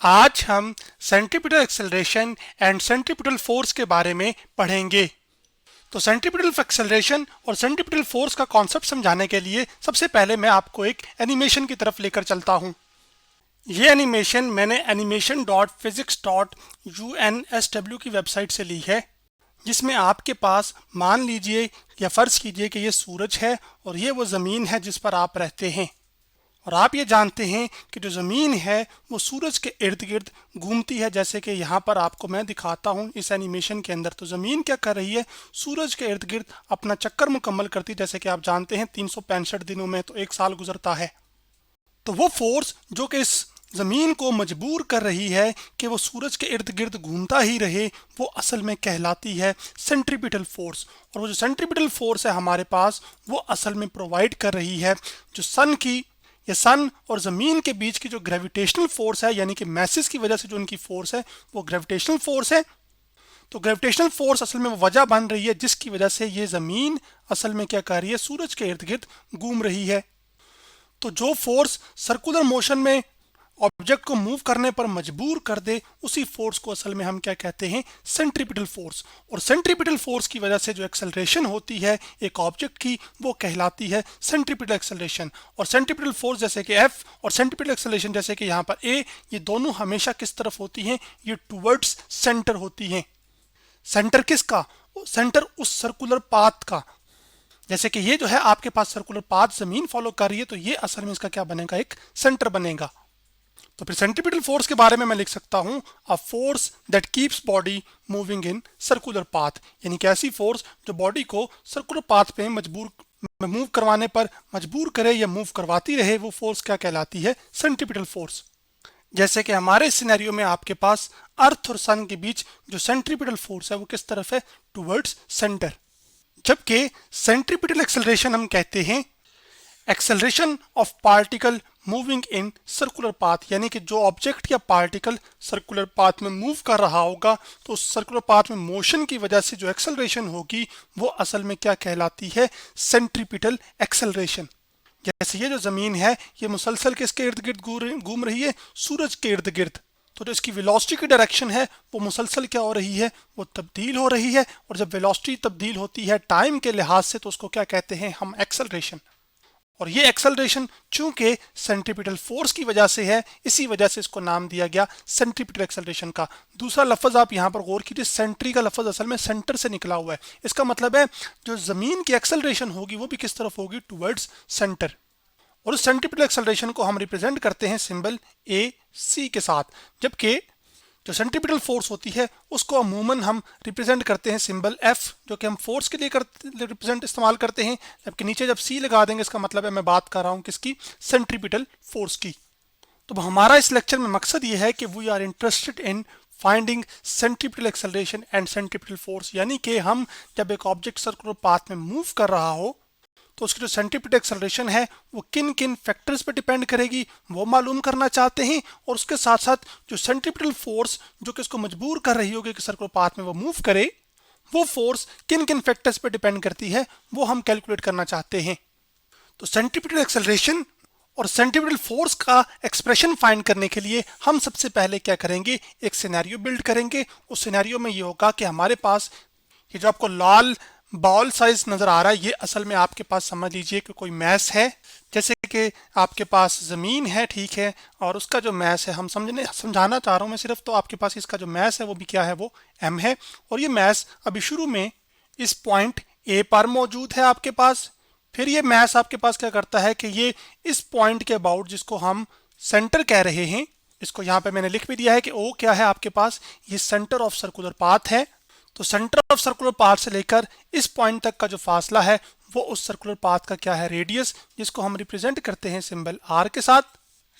आज हम centripetal acceleration and centripetal force के बारे में पढ़ेंगे। तो सेंट्रीपिटल एक्सेलरेशन और सेंट्रीपिटल फोर्स का कॉन्सेप्ट समझाने के लिए सबसे पहले मैं आपको एक एनिमेशन की तरफ लेकर चलता हूं। ये एनिमेशन मैंने animation.physics.unsw की वेबसाइट से ली है, जिसमें आपके पास मान लीजिए या फर्ज कीजिए कि ये सूरज है और ये वो ज़मीन है जिस पर आप रहते हैं, और आप ये जानते हैं कि जो ज़मीन है वो सूरज के इर्द गिर्द घूमती है। जैसे कि यहाँ पर आपको मैं दिखाता हूँ इस एनिमेशन के अंदर। तो ज़मीन क्या कर रही है, सूरज के इर्द गिर्द अपना चक्कर मुकम्मल करती है। जैसे कि आप जानते हैं 365 दिनों में तो एक साल गुजरता है। तो वो फोर्स जो कि इस ज़मीन को मजबूर कर रही है कि वो सूरज के इर्द गिर्द घूमता ही रहे, वो असल में कहलाती है सेंट्रीपिटल फोर्स। और वो जो सेंट्रीपिटल फोर्स है हमारे पास, वो असल में प्रोवाइड कर रही है जो सन और ज़मीन के बीच की जो ग्रेविटेशनल फोर्स है, यानी कि मैसेस की वजह से जो उनकी फोर्स है वो ग्रेविटेशनल फोर्स है। तो ग्रेविटेशनल फोर्स असल में वो वजह बन रही है जिसकी वजह से ये ज़मीन असल में क्या कर रही है, सूरज के इर्द गिर्द घूम रही है। तो जो फोर्स सर्कुलर मोशन में ऑब्जेक्ट को मूव करने पर मजबूर कर दे, उसी फोर्स को असल में हम क्या कहते हैं, सेंट्रीपिटल फोर्स। और सेंट्रीपिटल फोर्स की वजह से जो एक्सेलरेशन होती है एक ऑब्जेक्ट की, वो कहलाती है सेंट्रीपिटल एक्सेलरेशन। और सेंट्रीपिटल फोर्स जैसे कि F और सेंट्रीपिटल एक्सेलरेशन जैसे कि यहाँ पर A, ये दोनों हमेशा किस तरफ होती हैं, ये टुवर्ड्स सेंटर होती हैं। सेंटर किसका? सेंटर उस सर्कुलर पाथ का। जैसे कि ये जो है आपके पास सर्कुलर पाथ जमीन फॉलो कर रही है, तो ये असल में इसका क्या बनेगा, एक सेंटर बनेगा। तो फिर सेंट्रीपिटल फोर्स के बारे में मैं लिख सकता हूं, a force that keeps body moving in circular path, यानी कि ऐसी फोर्स जो बॉडी को सर्कुलर पाथ पे मूव करवाने पर मजबूर करे या मूव करवाती रहे, वो फोर्स क्या कहलाती है, सेंट्रीपिटल फोर्स। जैसे कि हमारे सिनेरियो में आपके पास अर्थ और सन के बीच जो सेंट्रीपिटल फोर्स है वो किस तरफ है, टुवर्ड्स सेंटर। जबकि सेंट्रीपिटल एक्सेलरेशन हम कहते हैं acceleration of particle moving in circular path, यानी कि जो ऑब्जेक्ट या पार्टिकल सर्कुलर पाथ में मूव कर रहा होगा, तो उस सर्कुलर पाथ में मोशन की वजह से जो एक्सेलरेशन होगी वो असल में क्या कहलाती है, सेंट्रीपिटल एक्सेलरेशन। जैसे ये जो जमीन है ये मुसलसल किसके इर्द गिर्द घूम रही है, सूरज के इर्द गिर्द। तो जो इसकी वेलोसिटी की डायरेक्शन है वो मुसलसल क्या हो रही है, वो तब्दील हो रही है। और जब वेलोसिटी तब्दील होती है टाइम के लिहाज से, तो उसको क्या कहते हैं हम, एक्सेलरेशन। और ये एक्सेलरेशन चूंकि सेंट्रीपिटल फोर्स की वजह से है, इसी वजह से इसको नाम दिया गया सेंट्रीपिटल एक्सेलरेशन का। दूसरा लफ्ज आप यहाँ पर गौर कीजिए, सेंट्री का लफ्ज असल में सेंटर से निकला हुआ है। इसका मतलब है जो जमीन की एक्सेलरेशन होगी वो भी किस तरफ होगी, टुवर्ड्स सेंटर। और उस सेंट्रीपिटल एक्सेलरेशन को हम रिप्रेजेंट करते हैं सिंबल AC के साथ। जबकि जो सेंट्रीपिटल फोर्स होती है उसको अमूमन हम रिप्रेजेंट करते हैं सिंबल F, जो कि हम फोर्स के लिए रिप्रेजेंट इस्तेमाल करते हैं। जबकि नीचे जब C लगा देंगे, इसका मतलब है मैं बात कर रहा हूँ किसकी, सेंट्रीपिटल फोर्स की। तो हमारा इस लेक्चर में मकसद ये है कि we are interested in finding centripetal acceleration and centripetal force, यानी कि हम जब एक ऑब्जेक्ट सर्कुलर पाथ में मूव कर रहा हो तो उसकी जो सेंट्रीपिटल एक्सेलरेशन है वो किन किन फैक्टर्स पर डिपेंड करेगी, वो मालूम करना चाहते हैं। और उसके साथ साथ जो सेंट्रीपिटल फोर्स जो कि इसको मजबूर कर रही होगी कि सर्कुलर पाथ में वो मूव करे, वो फोर्स किन किन फैक्टर्स पर डिपेंड करती है, वो हम कैलकुलेट करना चाहते हैं। तो सेंट्रीपिटल एक्सेलरेशन और सेंट्रीपिटल फोर्स का एक्सप्रेशन फाइंड करने के लिए हम सबसे पहले क्या करेंगे, एक सिनेरियो बिल्ड करेंगे। उस सिनेरियो में ये होगा कि हमारे पास ये जो आपको लाल बॉल साइज नजर आ रहा है, ये असल में आपके पास समझ लीजिए कि कोई मैस है। जैसे कि आपके पास जमीन है, ठीक है, और उसका जो मैस है, हम समझाना चाह रहा हूं मैं सिर्फ, तो आपके पास इसका जो मैस है वो भी क्या है, वो M है। और ये मैस अभी शुरू में इस पॉइंट A पर मौजूद है आपके पास। फिर ये मैस आपके पास क्या करता है कि ये इस पॉइंट के अबाउट, जिसको हम सेंटर कह रहे हैं, इसको यहाँ पे मैंने लिख भी दिया है कि O क्या है आपके पास, ये सेंटर ऑफ सर्कुलर पाथ है। तो सेंटर ऑफ सर्कुलर पाथ से लेकर इस पॉइंट तक का जो फासला है वो उस सर्कुलर पाथ का क्या है, रेडियस, जिसको हम रिप्रेजेंट करते हैं सिंबल R के साथ।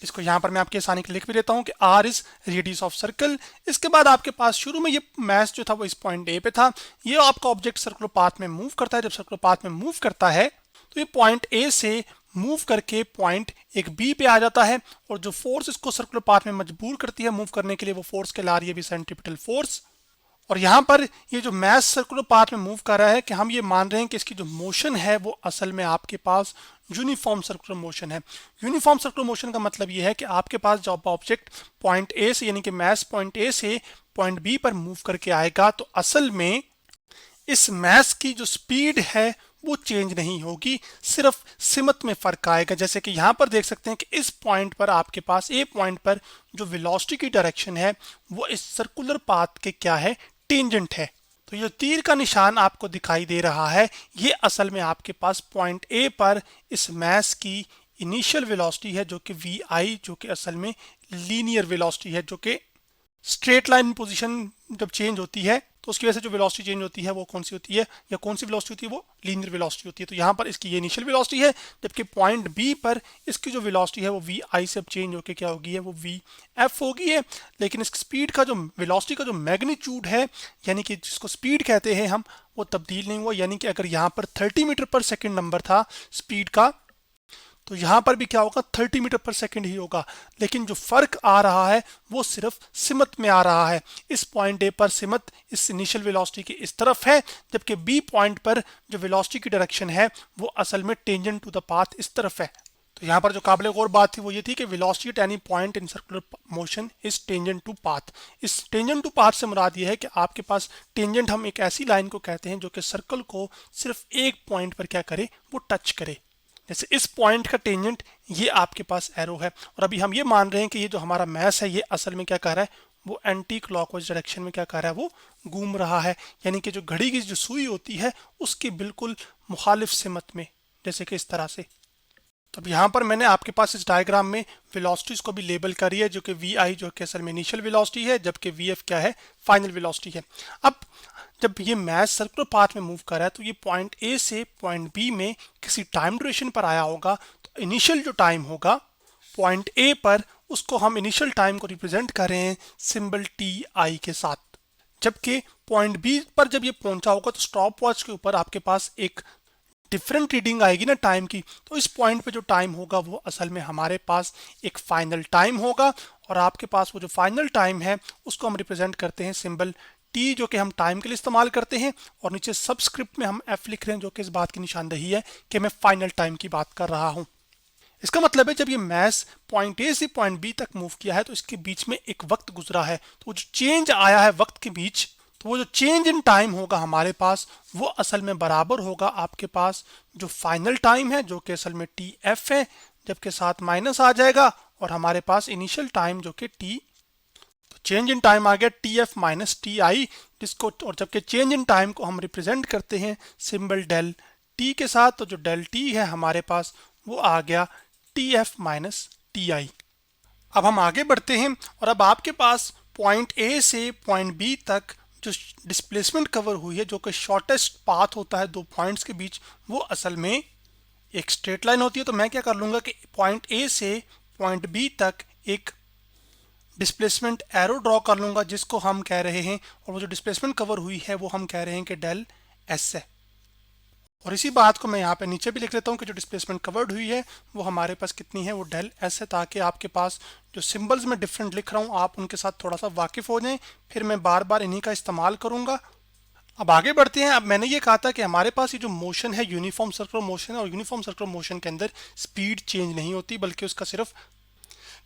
इसको यहाँ पर मैं आपके आसानी के लिए लिख भी देता हूँ कि R is radius of circle. इसके बाद आपके पास शुरू में ये मैस जो था वो इस पॉइंट A पे था। ये आपका ऑब्जेक्ट सर्कुलर पाथ में मूव करता है। जब सर्कुलर पाथ में मूव करता है तो ये पॉइंट A से मूव करके पॉइंट एक B पे आ जाता है। और जो फोर्स इसको सर्कुलर पाथ में मजबूर करती है मूव करने के लिए, वो फोर्स कहला रही है भी सेंट्रीपिटल फोर्स। और यहाँ पर ये जो मैस सर्कुलर पाथ में मूव कर रहा है कि हम ये मान रहे हैं कि इसकी जो मोशन है वो असल में आपके पास यूनिफॉर्म सर्कुलर मोशन है। यूनिफॉर्म सर्कुलर मोशन का मतलब ये है कि आपके पास जब ऑब्जेक्ट पॉइंट ए से यानी कि मैस पॉइंट ए से पॉइंट बी पर मूव करके आएगा तो असल में इस मैस की जो स्पीड है वो चेंज नहीं होगी, सिर्फ सिमत में फर्क आएगा। जैसे कि यहाँ पर देख सकते हैं कि इस पॉइंट पर आपके पास ए पॉइंट पर जो वेलोसिटी की डायरेक्शन है वो इस सर्कुलर पाथ के क्या है, टेंजेंट है। तो ये तीर का निशान आपको दिखाई दे रहा है ये असल में आपके पास पॉइंट ए पर इस मैस की इनिशियल वेलोसिटी है जो कि वी आई, जो कि असल में लीनियर वेलोसिटी है, जो कि स्ट्रेट लाइन पोजीशन जब चेंज होती है तो उसकी वजह से जो वेलोसिटी चेंज होती है वो कौन सी होती है, या कौन सी वेलोसिटी होती है, वो लीनियर वेलोसिटी होती है। तो यहाँ पर इसकी ये इनिशियल वेलोसिटी है, जबकि पॉइंट बी पर इसकी जो वेलोसिटी है वो वी आई से अब चेंज होकर क्या होगी है, वो वी एफ होगी है। लेकिन इस स्पीड का जो वेलोसिटी का जो मैग्नीट्यूड है यानी कि जिसको स्पीड कहते हैं हम, वो तब्दील नहीं हुआ। यानी कि अगर यहाँ पर 30 मीटर पर सेकेंड नंबर था स्पीड का तो यहाँ पर भी क्या होगा, 30 मीटर पर सेकंड ही होगा। लेकिन जो फर्क आ रहा है वो सिर्फ सिमत में आ रहा है। इस पॉइंट ए पर सिमत इस इनिशियल वेलोसिटी की इस तरफ है, जबकि बी पॉइंट पर जो वेलोसिटी की डायरेक्शन है वो असल में टेंजेंट टू द पाथ इस तरफ है। तो यहाँ पर जो काबिल गौर बात थी वो ये थी कि velocity at any point in circular motion is tangent to path. इस टेंजेंट टू पाथ से मुराद ये है कि आपके पास टेंजेंट हम एक ऐसी लाइन को कहते हैं जो कि सर्कल को सिर्फ एक पॉइंट पर क्या करे, वो टच करे। जैसे इस पॉइंट का टेंजेंट ये आपके पास एरो है, और अभी हम ये मान रहे हैं कि ये जो हमारा मैस है ये असल में क्या कर रहा है, वो एंटी क्लॉकवाइज डायरेक्शन में क्या कर रहा है, वो घूम रहा है। यानी कि जो घड़ी की जो सुई होती है उसकी बिल्कुल मुखालिफ सिमत में, जैसे कि इस तरह से। तो अब यहाँ पर मैंने आपके पास इस डायग्राम में वेलोसिटीज को भी लेबल करी है, जो कि वी आई जो कि असल में इनिशियल वेलोसिटी है, जबकि वी एफ क्या है, फाइनल वेलोसिटी है। अब जब ये मैस सर्कुलर पाथ में मूव कर रहा है तो ये पॉइंट ए से पॉइंट बी में किसी टाइम ड्यूरेशन पर आया होगा। तो इनिशियल जो टाइम होगा पॉइंट ए पर, उसको हम इनिशियल टाइम को रिप्रेजेंट कर रहे हैं सिंबल टी आई के साथ। जबकि पॉइंट बी पर जब ये पहुंचा होगा तो स्टॉप वॉच के ऊपर आपके पास एक डिफरेंट रीडिंग आएगी ना टाइम की। तो इस पॉइंट पे जो टाइम होगा वो असल में हमारे पास एक फाइनल टाइम होगा, और आपके पास वो जो फाइनल टाइम है उसको हम रिप्रेजेंट करते हैं सिंबल टी, जो कि हम टाइम के लिए इस्तेमाल करते हैं, और नीचे सबस्क्रिप्ट में हम एफ लिख रहे हैं, जो कि इस बात की निशानदही है कि मैं फाइनल टाइम की बात कर रहा हूं। इसका मतलब है जब ये मैस पॉइंट ए से पॉइंट बी तक मूव किया है तो इसके बीच में एक वक्त गुजरा है, तो वो जो चेंज आया है वक्त के बीच, तो वो जो चेंज इन टाइम होगा हमारे पास वो असल में बराबर होगा आपके पास जो फाइनल टाइम है, जो कि असल में टी एफ है, जबकि साथ माइनस आ जाएगा और हमारे पास इनिशियल टाइम जो कि टी, तो चेंज इन टाइम आ गया T F minus T I, जिसको, और जबकि चेंज इन टाइम को हम रिप्रेजेंट करते हैं सिंबल डेल टी के साथ, तो जो डेल टी है हमारे पास वो आ गया T F minus T I. अब हम आगे बढ़ते हैं, और अब आपके पास पॉइंट ए से पॉइंट बी तक जो डिस्प्लेसमेंट कवर हुई है, जो कि शॉर्टेस्ट पाथ होता है दो पॉइंट्स के बीच, वो असल में एक स्ट्रेट लाइन होती है। तो मैं क्या कर लूँगा कि पॉइंट ए से पॉइंट बी तक एक डिस्प्लेसमेंट एरो ड्रॉ कर लूँगा, जिसको हम कह रहे हैं, और वो जो डिस्प्लेसमेंट कवर हुई है वो हम कह रहे हैं कि डेल एस है। और इसी बात को मैं यहाँ पे नीचे भी लिख लेता हूँ कि जो डिस्प्लेसमेंट कवर्ड हुई है वो हमारे पास कितनी है, वो डेल एस है, ताकि आपके पास जो सिंबल्स में डिफरेंट लिख रहा हूँ आप उनके साथ थोड़ा सा वाकिफ हो जाएं। फिर मैं बार बार इन्हीं का इस्तेमाल करूँगा। अब आगे बढ़ते हैं। अब मैंने ये कहा था कि हमारे पास ये जो मोशन है यूनिफॉर्म सर्कुलर मोशन है, और यूनिफॉर्म सर्कुलर मोशन के अंदर स्पीड चेंज नहीं होती, बल्कि उसका सिर्फ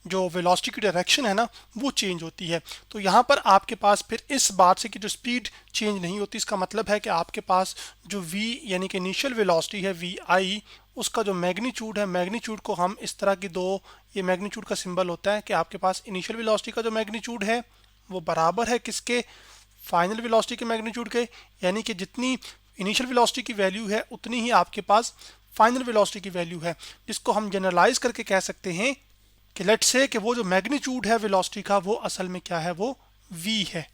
जो वेलोसिटी की डायरेक्शन है ना वो चेंज होती है। तो यहाँ पर आपके पास फिर इस बात से कि जो स्पीड चेंज नहीं होती, इसका मतलब है कि आपके पास जो v यानी कि इनिशियल वेलोसिटी है वी आई, उसका जो मैग्नीट्यूड है, मैग्नीट्यूड को हम इस तरह की दो, ये मैग्नीट्यूड का सिंबल होता है कि आपके पास इनिशियल वेलोसिटी का जो मैग्नीट्यूड है वो बराबर है किसके, फाइनल वेलोसिटी के मैग्नीट्यूड के। यानी कि जितनी इनिशियल वेलोसिटी की वैल्यू है उतनी ही आपके पास फाइनल वेलोसिटी की वैल्यू है, जिसको हम जनरलाइज करके कह सकते हैं कि लेट्स से कि वो जो मैग्नीट्यूड है वेलोसिटी का वो असल में क्या है, वो v है।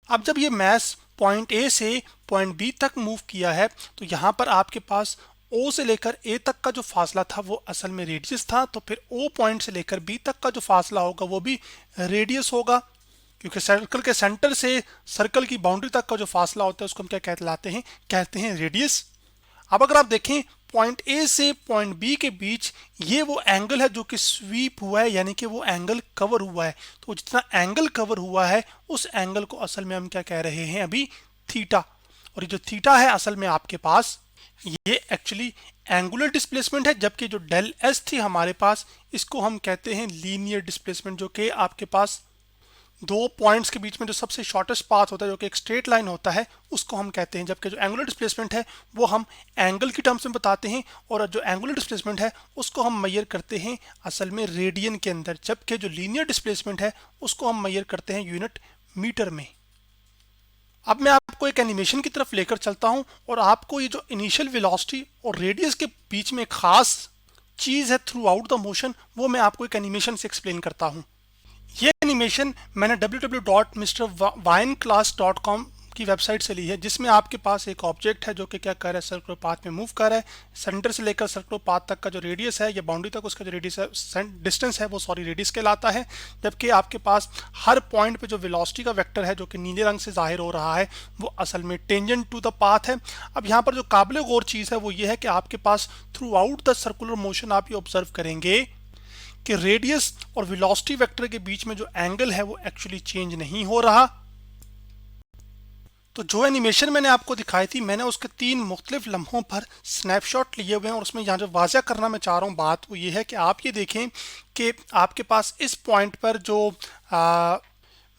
अब जब ये मैस पॉइंट ए से पॉइंट बी तक मूव किया है तो यहाँ पर आपके पास O से लेकर A तक का जो फासला था वो असल में रेडियस था, तो फिर O पॉइंट से लेकर B तक का जो फासला होगा वो भी रेडियस होगा, क्योंकि सर्कल के सेंटर से सर्कल की बाउंड्री तक का जो फासला होता है उसको हम क्या कहलाते हैं, कहते हैं रेडियस। अब अगर आप देखें पॉइंट ए से पॉइंट बी के बीच ये वो एंगल है जो कि स्वीप हुआ है, यानी कि वो एंगल कवर हुआ है। तो जितना एंगल कवर हुआ है उस एंगल को असल में हम क्या कह रहे हैं अभी, थीटा। और ये जो थीटा है असल में आपके पास ये एक्चुअली एंगुलर डिस्प्लेसमेंट है, जबकि जो डेल एस थी हमारे पास इसको हम कहते हैं लीनियर डिस्प्लेसमेंट, जो कि आपके पास दो पॉइंट्स के बीच में जो सबसे शॉर्टेस्ट पाथ होता है जो कि एक स्ट्रेट लाइन होता है उसको हम कहते हैं। जबकि जो एंगुलर डिस्प्लेसमेंट है वो हम एंगल की टर्म्स में बताते हैं, और जो एंगुलर डिस्प्लेसमेंट है उसको हम मेजर करते हैं असल में रेडियन के अंदर, जबकि जो लीनियर डिस्प्लेसमेंट है उसको हम मेजर करते हैं यूनिट मीटर में। अब मैं आपको एक एनिमेशन की तरफ लेकर चलता हूं और आपको ये जो इनिशियल वेलोसिटी और रेडियस के बीच में एक खास चीज है थ्रू आउट द मोशन, वो मैं आपको एक एनिमेशन से एक्सप्लेन करता हूं। ये एनिमेशन मैंने www.mrvineclass.com की वेबसाइट से ली है, जिसमें आपके पास एक ऑब्जेक्ट है जो कि क्या कर रहा है, सर्कुलर पाथ में मूव कर रहा है। सेंटर से लेकर सर्कुलर पाथ तक का जो रेडियस है या बाउंड्री तक उसका जो रेडियस है, डिस्टेंस है वो रेडियस कहलाता है। जबकि आपके पास हर पॉइंट पे जो वेलोसिटी का वेक्टर है जो कि नीले रंग से जाहिर हो रहा है वो असल में टेंजेंट टू द पाथ है। अब यहाँ पर जो काबिल गौर चीज़ है वो ये है कि आपके pass through out the circular motion आप ये ऑब्जर्व करेंगे कि रेडियस और वेलोसिटी वेक्टर के बीच में जो एंगल है वो एक्चुअली चेंज नहीं हो रहा। तो जो एनिमेशन मैंने आपको दिखाई थी मैंने उसके 3 मुख्तलिफ लम्हों पर स्नैपशॉट लिए हुए हैं, और उसमें यहाँ जो वाज़ा करना मैं चाह रहा हूँ बात वो ये है कि आप ये देखें कि आपके पास इस पॉइंट पर जो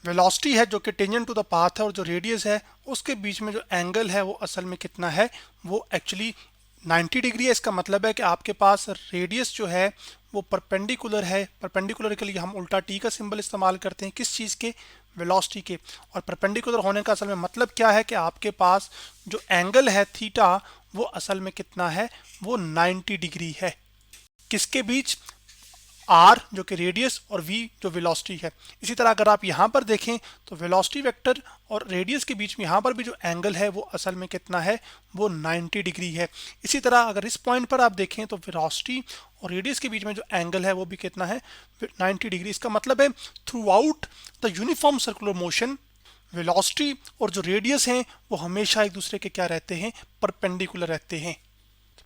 वेलोसिटी है जो कि टेंजेंट टू द पाथ है और जो रेडियस है उसके बीच में जो एंगल है वो असल में कितना है, वो एक्चुअली 90 डिग्री है। इसका मतलब है कि आपके पास रेडियस जो है वो परपेंडिकुलर है। परपेंडिकुलर के लिए हम उल्टा टी का सिंबल इस्तेमाल करते हैं, किस चीज़ के, वेलोसिटी के। और परपेंडिकुलर होने का असल में मतलब क्या है कि आपके पास जो एंगल है थीटा वो असल में कितना है, वो 90 डिग्री है। किसके बीच, आर जो कि रेडियस और वी जो वेलोसिटी है। इसी तरह अगर आप यहाँ पर देखें तो वेलोसिटी वेक्टर और रेडियस के बीच में यहाँ पर भी जो एंगल है वो असल में कितना है, वो 90 डिग्री है। इसी तरह अगर इस पॉइंट पर आप देखें तो वेलोसिटी और रेडियस के बीच में जो एंगल है वो भी कितना है, 90 डिग्री। इसका मतलब है through out the uniform circular motion velocity और जो रेडियस हैं वो हमेशा एक दूसरे के क्या रहते हैं, परपेंडिकुलर रहते हैं।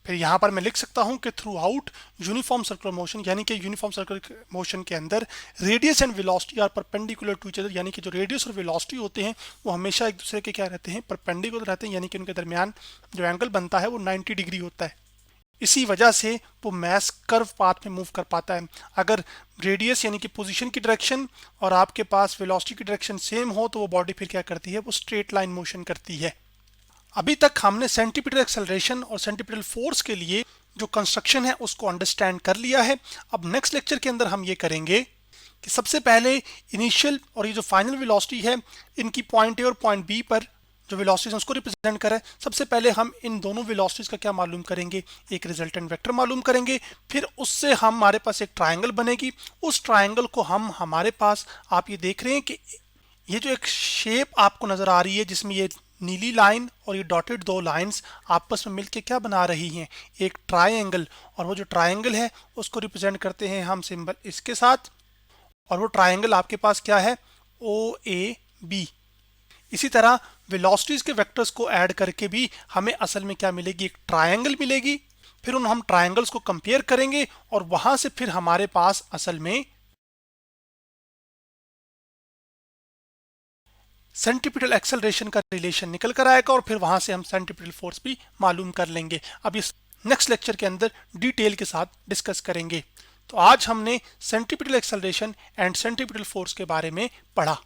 फिर यहाँ पर मैं लिख सकता हूँ कि throughout uniform circular motion, यानी कि यूनिफॉर्म सर्कुलर मोशन के अंदर radius and velocity are perpendicular to each other, यानी कि जो रेडियस और वेलोसिटी होते हैं वो हमेशा एक दूसरे के क्या रहते हैं, परपेंडिकुलर रहते हैं, यानी कि उनके दरमियान जो एंगल बनता है वो 90 डिग्री होता है। इसी वजह से वो मास कर्व पाथ में मूव कर पाता है। अगर रेडियस यानी कि पोजीशन की डायरेक्शन और आपके पास वेलोसिटी की डायरेक्शन सेम हो तो वो बॉडी फिर क्या करती है, वो स्ट्रेट लाइन मोशन करती है। अभी तक हमने सेंटीपिटल एक्सेलरेशन और सेंटीपिटल फोर्स के लिए जो कंस्ट्रक्शन है उसको अंडरस्टैंड कर लिया है। अब नेक्स्ट लेक्चर के अंदर हम ये करेंगे कि सबसे पहले इनिशियल और ये जो फाइनल वेलोसिटी है इनकी पॉइंट ए और पॉइंट बी पर जो वेलोसिटीज उसको रिप्रेजेंट करें। सबसे पहले हम इन दोनों वेलोसिटीज का क्या मालूम करेंगे, एक रिजल्टेंट वेक्टर मालूम करेंगे। फिर उससे हमारे पास एक ट्राइंगल बनेगी, उस ट्राइंगल को हम हमारे पास आप ये देख रहे हैं कि ये जो एक शेप आपको नजर आ रही है जिसमें ये नीली लाइन और ये डॉटेड दो लाइंस आपस में मिलके क्या बना रही हैं, एक ट्राइंगल। और वो जो ट्राइंगल है उसको रिप्रेजेंट करते हैं हम सिंबल इसके साथ, और वो ट्राइंगल आपके पास क्या है, ओ ए बी। इसी तरह वेलोसिटीज के वेक्टर्स को ऐड करके भी हमें असल में क्या मिलेगी, एक ट्राइंगल मिलेगी। फिर उन हम ट्राइंगल्स को कंपेयर करेंगे और वहां से फिर हमारे पास असल में सेंटीपिटल एक्सेलरेशन का रिलेशन निकल कर आएगा और फिर वहां से हम सेंटीपिटल फोर्स भी मालूम कर लेंगे। अब इस नेक्स्ट लेक्चर के अंदर डिटेल के साथ डिस्कस करेंगे। तो आज हमने centripetal acceleration and centripetal force के बारे में पढ़ा।